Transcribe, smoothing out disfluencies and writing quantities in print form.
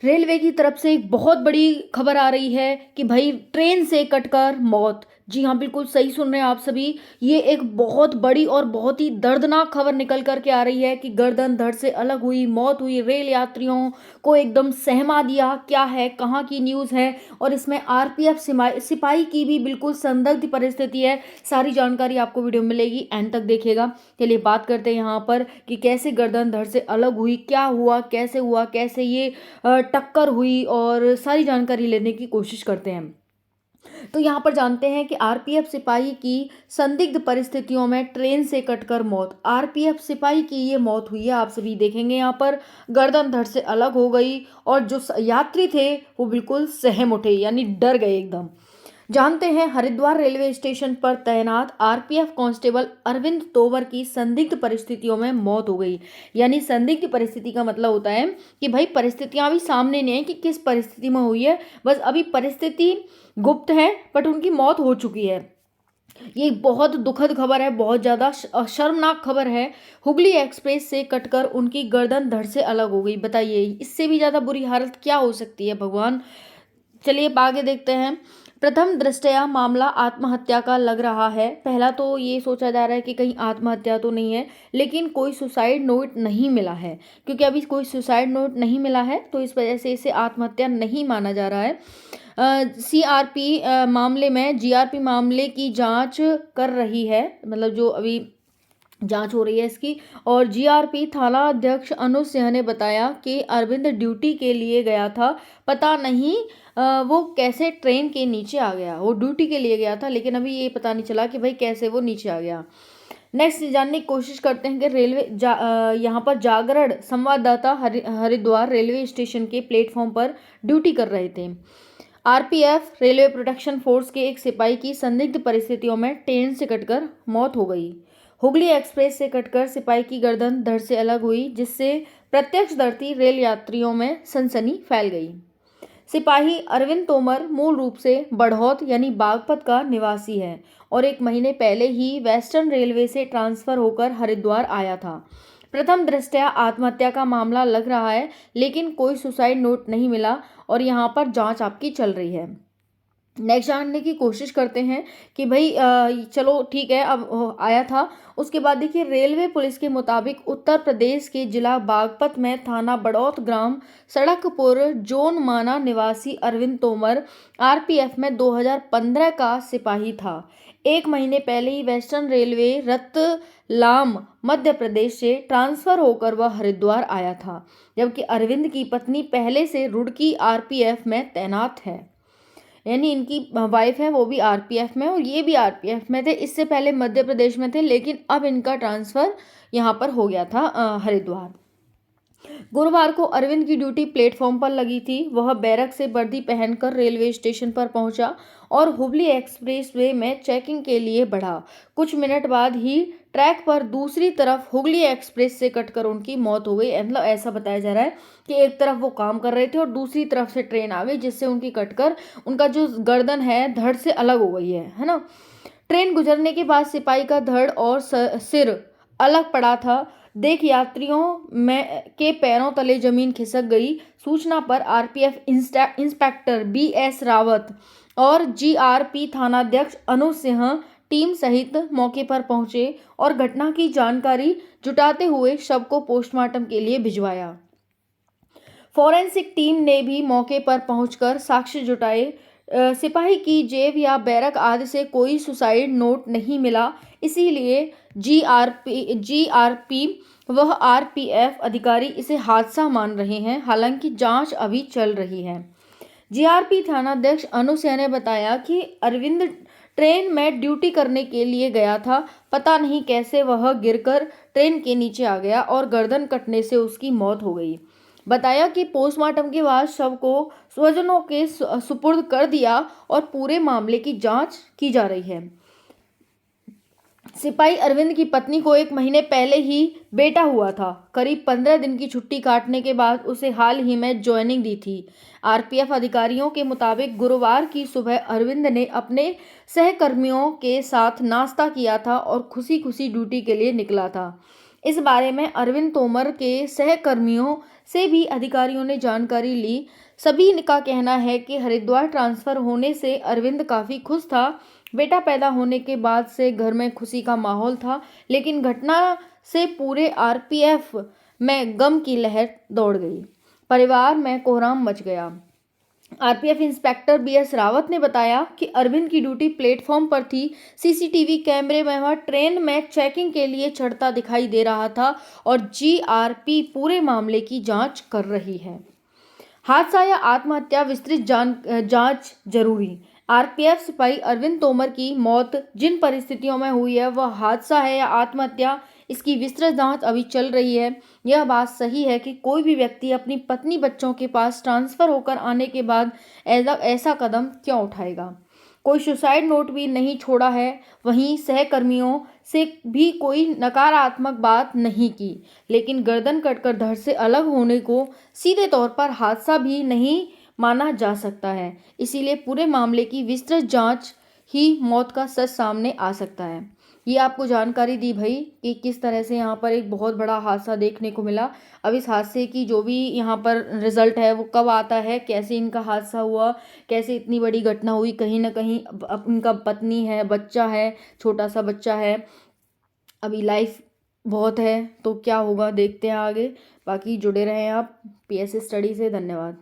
Railway की तरफ से एक बहुत बड़ी खबर आ रही है कि भाई ट्रेन से कटकर मौत। जी हाँ, बिल्कुल सही सुन रहे हैं आप सभी। ये एक बहुत बड़ी और बहुत ही दर्दनाक खबर निकल कर के आ रही है कि गर्दन धड़ से अलग हुई, मौत हुई, रेल यात्रियों को एकदम सहमा दिया। क्या है, कहाँ की न्यूज़ है और इसमें आरपीएफ सिपाही की भी बिल्कुल संदिग्ध परिस्थिति है। सारी जानकारी आपको वीडियो में मिलेगी, एंड तक देखिएगा। चलिए बात करते हैं यहाँ पर कि कैसे गर्दन धड़ से अलग हुई, क्या हुआ, कैसे ये टक्कर हुई, और सारी जानकारी लेने की कोशिश करते हैं। तो यहाँ पर जानते हैं कि आरपीएफ सिपाही की संदिग्ध परिस्थितियों में ट्रेन से कटकर मौत। आरपीएफ सिपाही की ये मौत हुई है, आप सभी देखेंगे यहाँ पर गर्दन धड़ से अलग हो गई और जो यात्री थे वो बिल्कुल सहम उठे, यानी डर गए एकदम। जानते हैं, हरिद्वार रेलवे स्टेशन पर तैनात आरपीएफ कांस्टेबल अरविंद तोमर की संदिग्ध परिस्थितियों में मौत हो गई। यानी संदिग्ध परिस्थिति का मतलब होता है कि भाई परिस्थितियां अभी सामने नहीं है कि किस परिस्थिति में हुई है, बस अभी परिस्थिति गुप्त है, बट उनकी मौत हो चुकी है। ये बहुत दुखद खबर है, बहुत ज़्यादा शर्मनाक खबर है। हुगली एक्सप्रेस से कटकर उनकी गर्दन धड़ से अलग हो गई। बताइए, इससे भी ज़्यादा बुरी हालत क्या हो सकती है भगवान। चलिए आगे देखते हैं। प्रथम दृष्टया मामला आत्महत्या का लग रहा है। पहला तो ये सोचा जा रहा है कि कहीं आत्महत्या तो नहीं है, लेकिन कोई सुसाइड नोट नहीं मिला है। क्योंकि अभी कोई सुसाइड नोट नहीं मिला है तो इस वजह से इसे आत्महत्या नहीं माना जा रहा है। सीआरपी मामले में जीआरपी मामले की जांच कर रही है, मतलब जो अभी जांच हो रही है इसकी। और जीआरपी थाना अध्यक्ष अनुज सिंह ने बताया कि अरविंद ड्यूटी के लिए गया था, पता नहीं वो कैसे ट्रेन के नीचे आ गया। वो ड्यूटी के लिए गया था, लेकिन अभी ये पता नहीं चला कि भाई कैसे वो नीचे आ गया। नेक्स्ट जानने की कोशिश करते हैं कि यहाँ पर जागरण संवाददाता हरिद्वार रेलवे स्टेशन के प्लेटफॉर्म पर ड्यूटी कर रहे थे। आरपीएफ रेलवे प्रोटेक्शन फोर्स के एक सिपाही की संदिग्ध परिस्थितियों में ट्रेन से कटकर मौत हो गई। हुगली एक्सप्रेस से कटकर सिपाही की गर्दन धड़ से अलग हुई, जिससे प्रत्यक्षदर्शी रेल यात्रियों में सनसनी फैल गई। सिपाही अरविंद तोमर मूल रूप से बढ़ौत यानी बागपत का निवासी है और एक महीने पहले ही वेस्टर्न रेलवे से ट्रांसफर होकर हरिद्वार आया था। प्रथम दृष्टया आत्महत्या का मामला लग रहा है, लेकिन कोई सुसाइड नोट नहीं मिला और यहाँ पर जांच आपकी चल रही है। नेक्स्ट जानने की कोशिश करते हैं कि भाई चलो ठीक है, अब आया था। उसके बाद देखिए, रेलवे पुलिस के मुताबिक उत्तर प्रदेश के जिला बागपत में थाना बड़ौत ग्राम सड़कपुर जोन माना निवासी अरविंद तोमर आरपीएफ में 2015 का सिपाही था। एक महीने पहले ही वेस्टर्न रेलवे रतलाम मध्य प्रदेश से ट्रांसफर होकर वह हरिद्वार आया था, जबकि अरविंद की पत्नी पहले से रुड़की आरपीएफ में तैनात है। यानी इनकी वाइफ है वो भी आरपीएफ में और ये भी आरपीएफ में थे। इससे पहले मध्य प्रदेश में थे, लेकिन अब इनका ट्रांसफ़र यहाँ पर हो गया था हरिद्वार। गुरुवार को अरविंद की ड्यूटी प्लेटफॉर्म पर लगी थी। वह बैरक से वर्दी पहनकर रेलवे स्टेशन पर पहुंचा और हुबली एक्सप्रेस वे में चेकिंग के लिए बढ़ा। कुछ मिनट बाद ही ट्रैक पर दूसरी तरफ हुगली एक्सप्रेस से कटकर उनकी मौत हो गई। मतलब ऐसा बताया जा रहा है कि एक तरफ वो काम कर रहे थे और दूसरी तरफ से ट्रेन आ गई, जिससे उनकी कटकर उनका जो गर्दन है धड़ से अलग हो गई है ना। ट्रेन गुजरने के बाद सिपाही का धड़ और सिर अलग पड़ा था। देख यात्रियों में के पैरों तले जमीन खिसक गई। सूचना पर आरपीएफ इंस्पेक्टर बीएस रावत और जीआरपी थानाध्यक्ष अनुज सिंह टीम सहित मौके पर पहुंचे और घटना की जानकारी जुटाते हुए शव को पोस्टमार्टम के लिए भिजवाया। फॉरेंसिक टीम ने भी मौके पर पहुंचकर साक्ष्य जुटाए। सिपाही की जेब या बैरक आदि से कोई सुसाइड नोट नहीं मिला, इसीलिए जीआरपी वह आरपीएफ अधिकारी इसे हादसा मान रहे हैं। हालांकि जांच अभी चल रही है। जीआरपी थानाध्यक्ष अनुसिया ने बताया कि अरविंद ट्रेन में ड्यूटी करने के लिए गया था, पता नहीं कैसे वह गिरकर ट्रेन के नीचे आ गया और गर्दन कटने से उसकी मौत हो गई। बताया कि पोस्टमार्टम के बाद शव को स्वजनों के सुपुर्द कर दिया और पूरे मामले की जांच की जा रही है। सिपाही अरविंद की पत्नी को एक महीने पहले ही बेटा हुआ था। करीब 15 दिन की छुट्टी काटने के बाद उसे हाल ही में ज्वाइनिंग दी थी। आरपीएफ अधिकारियों के मुताबिक गुरुवार की सुबह अरविंद ने अपने सहकर्मियों के साथ नाश्ता किया था और खुशी खुशी ड्यूटी के लिए निकला था। इस बारे में अरविंद तोमर के सहकर्मियों से भी अधिकारियों ने जानकारी ली। सभी का कहना है कि हरिद्वार ट्रांसफर होने से अरविंद काफ़ी खुश था। बेटा पैदा होने के बाद से घर में खुशी का माहौल था, लेकिन घटना से पूरे आरपीएफ में गम की लहर दौड़ गई। परिवार में कोहराम मच गया। आरपीएफ इंस्पेक्टर बीएस रावत ने बताया कि अरविंद की ड्यूटी प्लेटफॉर्म पर थी। सीसीटीवी कैमरे में वह ट्रेन में चेकिंग के लिए चढ़ता दिखाई दे रहा था और जीआरपी पूरे मामले की जांच कर रही है। हादसा या आत्महत्या, विस्तृत जांच जरूरी। आरपीएफ सिपाही अरविंद तोमर की मौत जिन परिस्थितियों में हुई है, वह हादसा है या आत्महत्या, इसकी विस्तृत जांच अभी चल रही है। यह बात सही है कि कोई भी व्यक्ति अपनी पत्नी बच्चों के पास ट्रांसफर होकर आने के बाद ऐसा कदम क्यों उठाएगा। कोई सुसाइड नोट भी नहीं छोड़ा है। वहीं सहकर्मियों से भी कोई नकारात्मक बात नहीं की, लेकिन गर्दन कटकर धड़ से अलग होने को सीधे तौर पर हादसा भी नहीं माना जा सकता है। इसीलिए पूरे मामले की विस्तृत जांच ही मौत का सच सामने आ सकता है। ये आपको जानकारी दी भाई कि किस तरह से यहाँ पर एक बहुत बड़ा हादसा देखने को मिला। अब इस हादसे की जो भी यहाँ पर रिजल्ट है वो कब आता है, कैसे इनका हादसा हुआ, कैसे इतनी बड़ी घटना हुई, कहीं ना कहीं अब इनका पत्नी है, बच्चा है, छोटा सा बच्चा है, अभी लाइफ बहुत है, तो क्या होगा देखते हैं आगे। बाकी जुड़े रहें आप पीएसए स्टडी से। धन्यवाद।